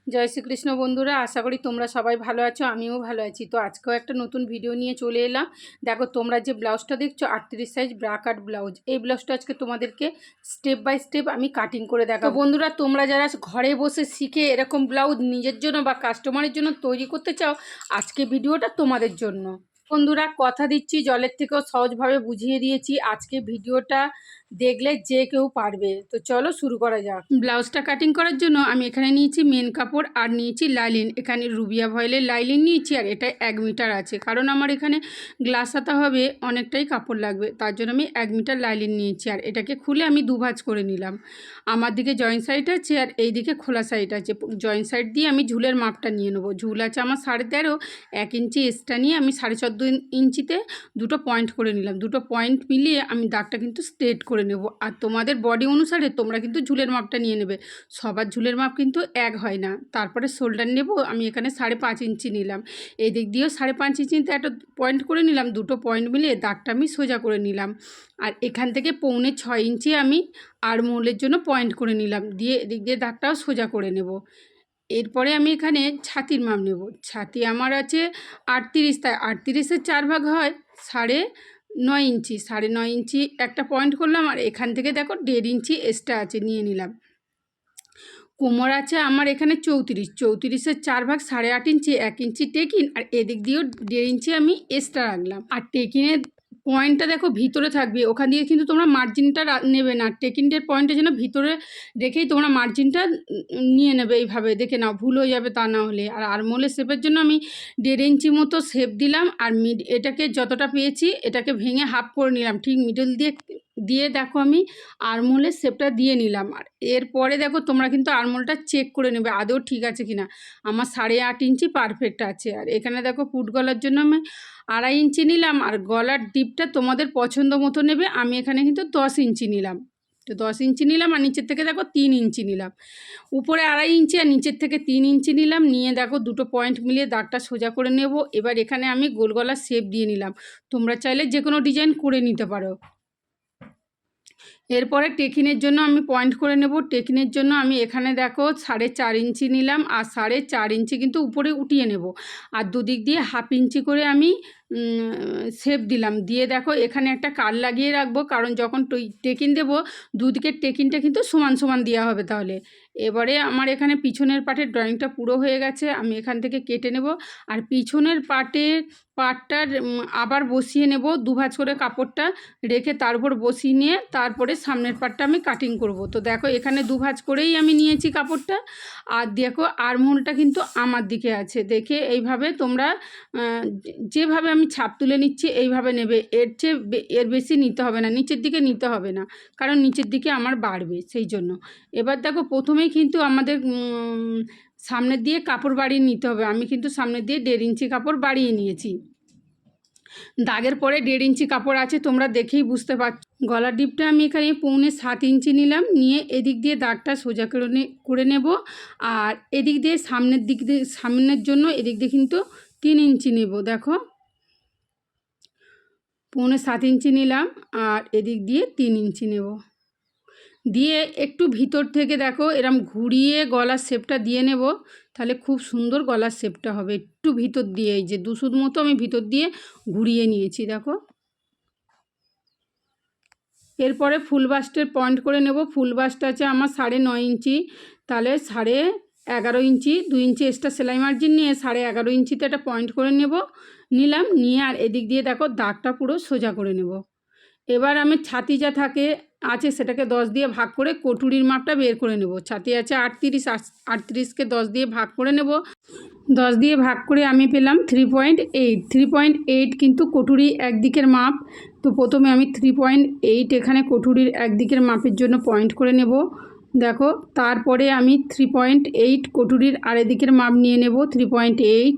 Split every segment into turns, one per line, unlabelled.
জয় শ্রীকৃষ্ণ বন্ধুরা, আশা করি তোমরা সবাই ভালো আছো। আমিও ভালো আছি। তো আজকেও একটা নতুন ভিডিও নিয়ে চলে এলাম। দেখো, তোমরা যে ব্লাউজটা দেখছো 38 সাইজ ব্রা কাট ব্লাউজ, এই ব্লাউজটা আজকে তোমাদেরকে স্টেপ বাই স্টেপ আমি কাটিং করে দেখাবো। বন্ধুরা, তোমরা যারা ঘরে বসে শিখে এরকম ব্লাউজ নিজের জন্য বা কাস্টমারের জন্য তৈরি করতে চাও, আজকে ভিডিওটা তোমাদের জন্য। বন্ধুরা, কথা দিচ্ছি জলের থেকেও সহজভাবে বুঝিয়ে দিয়েছি। আজকে ভিডিওটা দেখলে যে কেউ পারবে। তো চলো শুরু করা যাক। ব্লাউজটা কাটিং করার জন্য আমি এখানে নিয়েছি মেন কাপড় আর নিয়েছি লাইলিন। এখানে রুবিয়া ভয়েলের লাইলিন নিয়েছি আর এটা 1 মিটার আছে, কারণ আমার এখানে গ্লাস হাতা হবে, অনেকটাই কাপড় লাগবে, তার জন্য আমি 1 মিটার লাইলিন নিয়েছি। আর এটাকে খুলে আমি দুভাঁজ করে নিলাম। আমার দিকে জয়েন্ট সাইড আছে আর এই দিকে খোলা সাইড আছে। জয়েন্ট সাইড দিয়ে আমি ঝুলের মাপটা নিয়ে নেবো। ঝুল আছে আমার 13.5, 1 ইঞ্চি এক্সট্রা নিয়ে আমি 14.5 ইঞ্চিতে দুটো পয়েন্ট করে নিলাম। দুটো পয়েন্ট মিলিয়ে আমি দাগটা কিন্তু স্ট্রেট করে নেব। আর তোমাদের বডি অনুসারে তোমরা কিন্তু ঝুলের মাপটা নিয়ে নেবে। সবার ঝুলের মাপ কিন্তু এক হয় না। তারপরে শোল্ডার নেব, আমি এখানে 5.5 ইঞ্চি নিলাম। এই দিক দিয়েও 5.5 ইঞ্চিতে একটা পয়েন্ট করে নিলাম। দুটো পয়েন্ট মিলিয়ে দাগটা আমি সোজা করে নিলাম। আর এখান থেকে 6.25 ইঞ্চি আমি আর্মহোলের জন্য পয়েন্ট করে নিলাম। দিয়ে এদিক দিয়ে দাগটাও সোজা করে নেব। এরপরে আমি এখানে ছাতির মাপ নেব। ছাতি আমার আছে 38, তাই 38-এর 4 ভাগ হয় 9.5 ইঞ্চি। 9.5 ইঞ্চি একটা পয়েন্ট করলাম। আর এখান থেকে দেখো 1.5 ইঞ্চি এক্সট্রা আছে, নিয়ে নিলাম। কোমর আছে আমার এখানে 34-এর 4 ভাগ 8.5 ইঞ্চি, 1 ইঞ্চি টেকিন। আর এদিক দিয়েও 1.5 ইঞ্চি আমি এক্সট্রা রাখলাম। আর টেকিনের পয়েন্টটা দেখো ভিতরে থাকবে, ওখান দিয়ে কিন্তু তোমরা মার্জিনটা নেবে না। টেকিনের পয়েন্টের জন্য ভিতরে রেখেই তোমরা মার্জিনটা নিয়ে নেবে। এইভাবে দেখে নাও, ভুল হয়ে যাবে তা না হলে। আর আর্মহোলের শেপের জন্য আমি 1.5 ইঞ্চি মতো শেপ দিলাম। আর এটাকে যতটা পেয়েছি এটাকে ভেঙে হাফ করে নিলাম। ঠিক মিডল দিয়ে দেখো আমি আর্মহোলের শেপটা দিয়ে নিলাম। আর এরপরে দেখো তোমরা কিন্তু আর্মহোলটা চেক করে নেবে আদৌ ঠিক আছে কিনা। আমার 8.5 ইঞ্চি পারফেক্ট আছে। আর এখানে দেখো পুট গলার জন্য আমি 2.5 ইঞ্চি নিলাম। আর গলার ডিপটা তোমাদের পছন্দ মতো নেবে। আমি এখানে কিন্তু 10 ইঞ্চি নিলাম। তো 10 ইঞ্চি নিলাম। আর নিচের থেকে দেখো 3 ইঞ্চি নিলাম। উপরে 2.5 ইঞ্চি আর নিচের থেকে 3 ইঞ্চি নিলাম। নিয়ে দেখো দুটো পয়েন্ট মিলিয়ে দাগটা সোজা করে নেব। এবার এখানে আমি গোল গলার শেপ দিয়ে নিলাম। তোমরা চাইলে যে কোনো ডিজাইন করে নিতে পারো। এরপরে টেকিনের জন্য আমি পয়েন্ট করে নেব। টেকিনের জন্য আমি এখানে দেখো 4.5 ইঞ্চি নিলাম। আর 4.5 ইঞ্চি কিন্তু উপরে উঠিয়ে নেব। আর দুদিক দিয়ে 1/2 ইঞ্চি করে আমি শেপ দিলাম। দিয়ে দেখো এখানে একটা কাট লাগিয়ে রাখবো, কারণ যখন টেকিন দেবো দুদিকের টেকিনটা কিন্তু সমান সমান দেওয়া হবে। তাহলে এবারে আমার এখানে পিছনের পার্টের ড্রয়িংটা পুরো হয়ে গেছে। আমি এখান থেকে কেটে নেব। আর পিছনের পার্টটার আবার বসিয়ে নেব। দুভাঁজ করে কাপড়টা রেখে তার উপর বসিয়ে নিয়ে তারপরে সামনের পার্টটা আমি কাটিং করব। তো দেখো এখানে দুভাঁজ করেই আমি নিয়েছি কাপড়টা। আর দেখো আর্মহোলটা কিন্তু আমার দিকে আছে। দেখে এইভাবে তোমরা যেভাবে আমি ছাপ তুলে নিচ্ছি এইভাবে নেবে। এর বেশি নিতে হবে না, নিচের দিকে নিতে হবে না, কারণ নিচের দিকে আমার বাড়বে সেই জন্য। এবার দেখো প্রথমেই কিন্তু আমাদের সামনের দিয়ে কাপড় বাড়িয়ে নিতে হবে। আমি কিন্তু সামনের দিয়ে 1.5 ইঞ্চি কাপড় বাড়িয়ে নিয়েছি। দাগের পরে 1.5 ইঞ্চি কাপড় আছে, তোমরা দেখেই বুঝতে পারছো। গলার ডিপটা আমি এখানে 7.25 ইঞ্চি নিলাম। নিয়ে এদিক দিয়ে দাগটা সোজা করে নেব। আর এদিক দিয়ে সামনের জন্য এদিক দিয়ে কিন্তু 3 ইঞ্চি নেব। দেখো 7.25 ইঞ্চি নিলাম। আর এদিক দিয়ে 3 ইঞ্চি নেব। দিয়ে একটু ভিতর থেকে দেখো এরম ঘুরিয়ে গলার শেপটা দিয়ে নেব। তাহলে খুব সুন্দর গলার শেপটা হবে। একটু ভিতর দিয়ে এই যে 2 সুত মতো আমি ভিতর দিয়ে ঘুরিয়ে নিয়েছি দেখো। এরপরে ফুল বাস্টের পয়েন্ট করে নেব। ফুল বাস্ট আছে আমার 9.5 ইঞ্চি, তাহলে 11.5 ইঞ্চি, 2 ইঞ্চি এক্সট্রা সেলাই মার্জিন নিয়ে 11.5 ইঞ্চিতে একটা পয়েন্ট করে নিলাম। নিয়ে আর এদিক দিয়ে দেখো দাগটা পুরো সোজা করে নেব। এবার আমি ছাতি যা আছে সেটাকে 10 দিয়ে ভাগ করে কটুরির মাপটা বের করে নেব। ছাতি আছে 38কে 10 দিয়ে ভাগ করে নেব। 10 দিয়ে ভাগ করে আমি পেলাম 3.8 কিন্তু কটুরি একদিকের মাপ। তো প্রথমে আমি 3.8 এখানে কটুরির একদিকের মাপের জন্য পয়েন্ট করে নেব। দেখো তারপরে আমি 3.8 কটুরির আরেকদিকের মাপ নিয়ে নেব 3.8।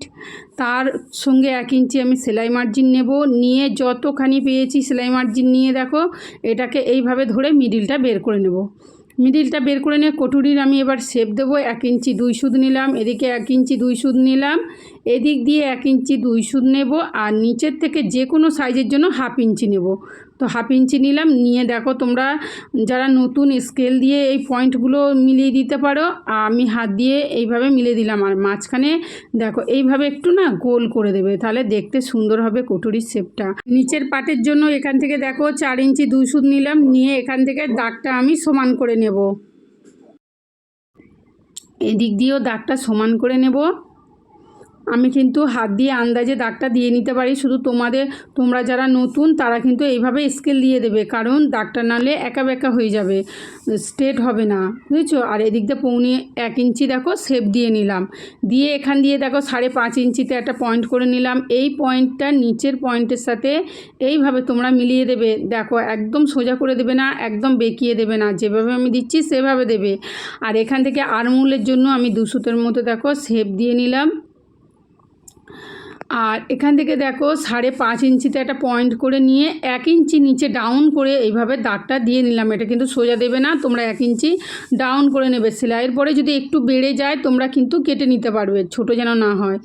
তার সঙ্গে 1 ইঞ্চি আমি সেলাই মার্জিন নেব। নিয়ে যতখানি পেয়েছি সেলাই মার্জিন নিয়ে দেখো এটাকে এইভাবে ধরে মিডিলটা বের করে নেব। মিডিলটা বের করে নিয়ে কটুরির আমি এবার শেপ দেবো। 1 ইঞ্চি 2 সুত নিলাম, এদিকে 1 ইঞ্চি 2 সুত নিলাম, এদিক দিয়ে 1 ইঞ্চি 2 সুত নেব। আর নিচের থেকে যে কোনো সাইজের জন্য 1/2 ইঞ্চি নেব। তো 1/2 ইঞ্চি নিলাম, নিয়ে দেখো তোমরা যারা নতুন স্কেল দিয়ে এই পয়েন্টগুলো মিলিয়ে দিতে পারো, আমি হাত দিয়ে এইভাবে মিলিয়ে দিলাম। আর মাঝখানে দেখো এইভাবে একটু না গোল করে দেবে, তাহলে দেখতে সুন্দর হবে কটুরির শেপটা। নিচের পাটের জন্য এখান থেকে দেখো 4 ইঞ্চি 2 সুত নিলাম, নিয়ে এখান থেকে দাগটা আমি সমান করে নেব। এদিক দিয়েও দাগটা সমান করে নেব। আমি কিন্তু হাত দিয়ে আন্দাজে দাগটা দিয়ে নিতে পারি, শুধু তোমরা যারা নতুন তারা কিন্তু এইভাবে স্কেল দিয়ে দেবে, কারণ দাগটা নালে একা বেঁকা হয়ে যাবে, স্ট্রেট হবে না, বুঝেছো। আর এদিক দিয়ে 1.25 ইঞ্চি দেখো শেপ দিয়ে নিলাম, দিয়ে এখান দিয়ে দেখো 5.5 ইঞ্চিতে একটা পয়েন্ট করে নিলাম। এই পয়েন্টটা নিচের পয়েন্টের সাথে এইভাবে তোমরা মিলিয়ে দেবে। দেখো একদম সোজা করে দেবে না, একদম বেঁকিয়ে দেবে না, যেভাবে আমি দিচ্ছি সেভাবে দেবে। আর এখান থেকে আরমোলের জন্য আমি 2 সুতের মতো দেখো শেপ দিয়ে নিলাম। আর এখান থেকে দেখো 5.5 ইঞ্চিতে একটা পয়েন্ট করে নিয়ে 1 ইঞ্চি নিচে ডাউন করে এইভাবে দাগটা দিয়ে নিলাম। এটা কিন্তু সোজা দেবে না, তোমরা 1 ইঞ্চি ডাউন করে নেবে। সেলাইয়ের পরে যদি একটু বেড়ে যায় তোমরা কিন্তু কেটে নিতে পারবে, ছোট যেন না হয়।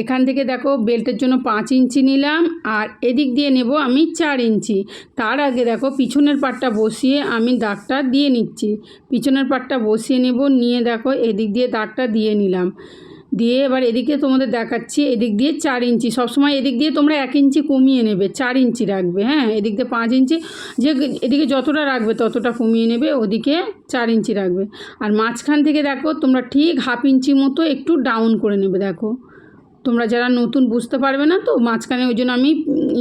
এখান থেকে দেখো বেল্টের জন্য 5 ইঞ্চি নিলাম, আর এদিক দিয়ে নেব আমি 4 ইঞ্চি। তার আগে দেখো পিছনের পাটটা বসিয়ে আমি দাগটা দিয়ে নিচ্ছি। পিছনের পাটটা বসিয়ে নেব, নিয়ে দেখো এদিক দিয়ে দাগটা দিয়ে নিলাম। দিয়ে এবার এদিকে তোমাদের দেখাচ্ছি, এদিক দিয়ে 4 ইঞ্চি, সবসময় এদিক দিয়ে তোমরা 1 ইঞ্চি কমিয়ে নেবে, 4 ইঞ্চি রাখবে। হ্যাঁ, এদিক দিয়ে 5 ইঞ্চি, যে এদিকে যতটা রাখবে ততটা কমিয়ে নেবে, ওদিকে 4 ইঞ্চি রাখবে। আর মাঝখান থেকে দেখো তোমরা ঠিক 1/2 ইঞ্চি মতো একটু ডাউন করে নেবে। দেখো তোমরা যারা নতুন বুঝতে পারবে না তো মাঝখানে, ওই জন্য আমি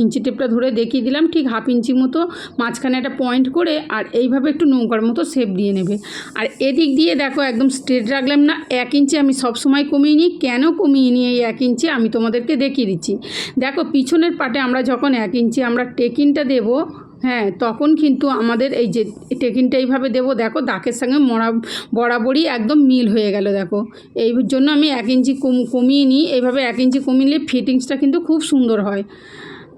ইঞ্চি টেপটা ধরে দেখিয়ে দিলাম। ঠিক 1/2 ইঞ্চি মতো মাঝখানে একটা পয়েন্ট করে আর এইভাবে একটু নৌকার মতো শেপ দিয়ে নেবে। আর এদিক দিয়ে দেখো একদম স্ট্রেট রাখলাম না, 1 ইঞ্চি আমি সবসময় কমিয়ে নিই। কেন কমিয়ে নিই এই 1 ইঞ্চি আমি তোমাদেরকে দেখিয়ে দিচ্ছি। দেখো পিছনের পাটে আমরা যখন 1 ইঞ্চি আমরা টেকিনটা দেবো, হ্যাঁ, তখন কিন্তু আমাদের এই যে টেকিনটা এইভাবে দেবো, দেখো দাগের সঙ্গে বরাবরই একদম মিল হয়ে গেল। দেখো এই জন্য আমি 1 ইঞ্চি কমিয়ে নিই। এইভাবে 1 ইঞ্চি কমিয়ে নিলে ফিটিংসটা কিন্তু খুব সুন্দর হয়।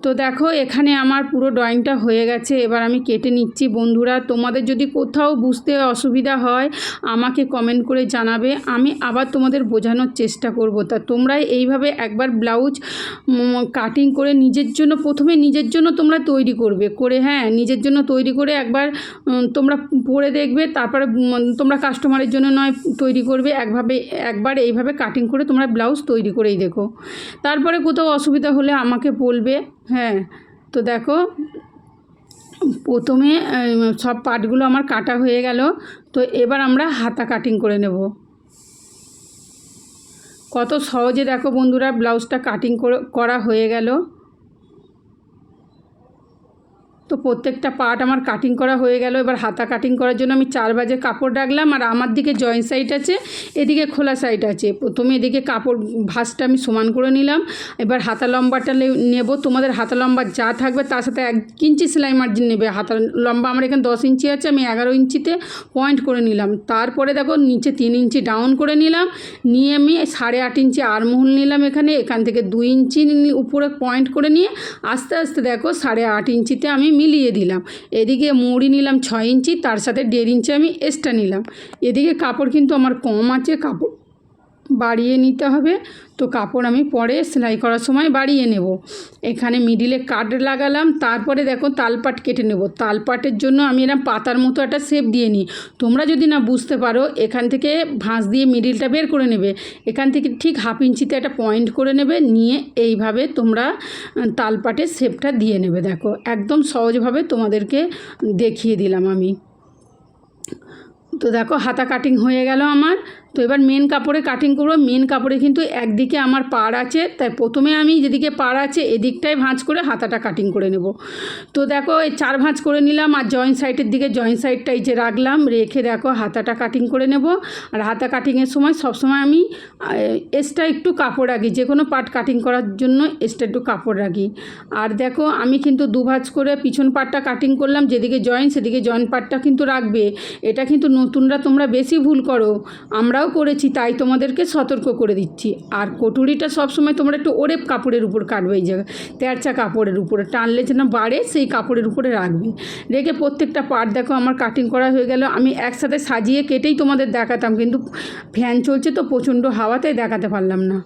তো দেখো এখানে আমার পুরো ড্রয়িংটা হয়ে গেছে, এবার আমি কেটে নিচ্ছি। বন্ধুরা তোমাদের যদি কোথাও বুঝতে অসুবিধা হয় আমাকে কমেন্ট করে জানাবে, আমি আবার তোমাদের বোঝানোর চেষ্টা করব। তা তোমরা এইভাবে একবার ব্লাউজ কাটিং করে নিজের জন্য, প্রথমে নিজের জন্য তোমরা তৈরি করবে, হ্যাঁ নিজের জন্য তৈরি করে একবার তোমরা পরে দেখবে, তারপরে তোমরা কাস্টমারের জন্য নয় তৈরি করবে। একবার এইভাবে কাটিং করে তোমরা ব্লাউজ তৈরি করেই দেখো, তারপরে কোথাও অসুবিধা হলে আমাকে বলবে। হ্যাঁ, তো দেখো প্রথমে সব পার্টগুলো আমার কাটা হয়ে গেল। তো এবার আমরা হাতা কাটিং করে নেব। কত সহজে দেখো বন্ধুরা ব্লাউজটা কাটিং করা হয়ে গেল। তো প্রত্যেকটা পার্ট আমার কাটিং করা হয়ে গেল। এবার হাতা কাটিং করার জন্য আমি 4 ভাঁজে কাপড় রাখলাম, আর আমার দিকে জয়েন্ট সাইড আছে, এদিকে খোলা সাইড আছে। প্রথমে এদিকে কাপড় ভাঁজটা আমি সমান করে নিলাম। এবার হাতা লম্বাটা নেব, তোমাদের হাতা লম্বা যা থাকবে তার সাথে 1 ইঞ্চি সেলাই মার্জিন নেবে। হাতা লম্বা আমার এখানে 10 ইঞ্চি আছে, আমি 11 ইঞ্চিতে পয়েন্ট করে নিলাম। তারপরে দেখো নিচে 3 ইঞ্চি ডাউন করে নিলাম, নিয়ে আমি 8.5 ইঞ্চি আরমহোল নিলাম। এখান থেকে 2 ইঞ্চি উপরে পয়েন্ট করে নিয়ে আস্তে আস্তে দেখো 8.5 ইঞ্চিতে আমি মিলিয়ে দিলাম। এদিকে মুড়ি নিলাম 6 ইঞ্চি, তার সাথে 1.5 ইঞ্চি আমি এক্সট্রা নিলাম। এদিকে কাপড় কিন্তু আমার কম আছে, কাপড় বাড়িয়ে নিতে হবে। তো কাপড় আমি পরে সেলাই করার সময় বাড়িয়ে নেব। এখানে মিডিলে কাট লাগালাম, তারপরে দেখো তালপাট কেটে নেব। তালপাটের জন্য আমি এরকম পাতার মতো একটা শেপ দিয়ে নিই। তোমরা যদি না বুঝতে পারো এখান থেকে ভাঁজ দিয়ে মিডিলটা বের করে নেবে, এখান থেকে ঠিক 1/2 ইঞ্চিতে একটা পয়েন্ট করে নেবে, নিয়ে এইভাবে তোমরা তালপাটের শেপটা দিয়ে নেবে। দেখো একদম সহজভাবে তোমাদেরকে দেখিয়ে দিলাম আমি। তো দেখো হাতা কাটিং হয়ে গেল আমার। তো এবার মেন কাপড়ে কাটিং করবো। মেন কাপড়ে কিন্তু একদিকে আমার পাড় আছে, তাই প্রথমে আমি যেদিকে পাড় আছে এদিকটায় ভাঁজ করে হাতাটা কাটিং করে নেব। তো দেখো এই 4 ভাঁজ করে নিলাম, আর জয়েন্ট সাইডের দিকে জয়েন্ট সাইডটা এই যে রাখলাম, রেখে দেখো হাতাটা কাটিং করে নেব। আর হাতা কাটিংয়ের সময় সবসময় আমি এক্সট্রা একটু কাপড় রাখি, যে কোনো পার্ট কাটিং করার জন্য এক্সট্রা একটু কাপড় রাখি। আর দেখো আমি কিন্তু 2 ভাঁজ করে পিছন পার্টটা কাটিং করলাম, যেদিকে জয়েন্ট সেদিকে জয়েন্ট পার্টটা কিন্তু রাখবে। এটা কিন্তু নতুনরা তোমরা বেশি ভুল করো, আমরাও করেছি, তাই তোমাদেরকে সতর্ক করে দিচ্ছি। আর কটুরিটা সবসময় তোমরা একটু ওরেপ কাপড়ের উপর কাটবে, এই জায়গায় তেরচা কাপড়ের উপরে টানলে যেন বাড়ে সেই কাপড়ের উপরে রাখবে। রেখে প্রত্যেকটা পার্ট দেখো আমার কাটিং করা হয়ে গেল। আমি একসাথে সাজিয়ে কেটেই তোমাদের দেখাতাম, কিন্তু ফ্যান চলছে তো প্রচণ্ড হাওয়াতে দেখাতে পারলাম না।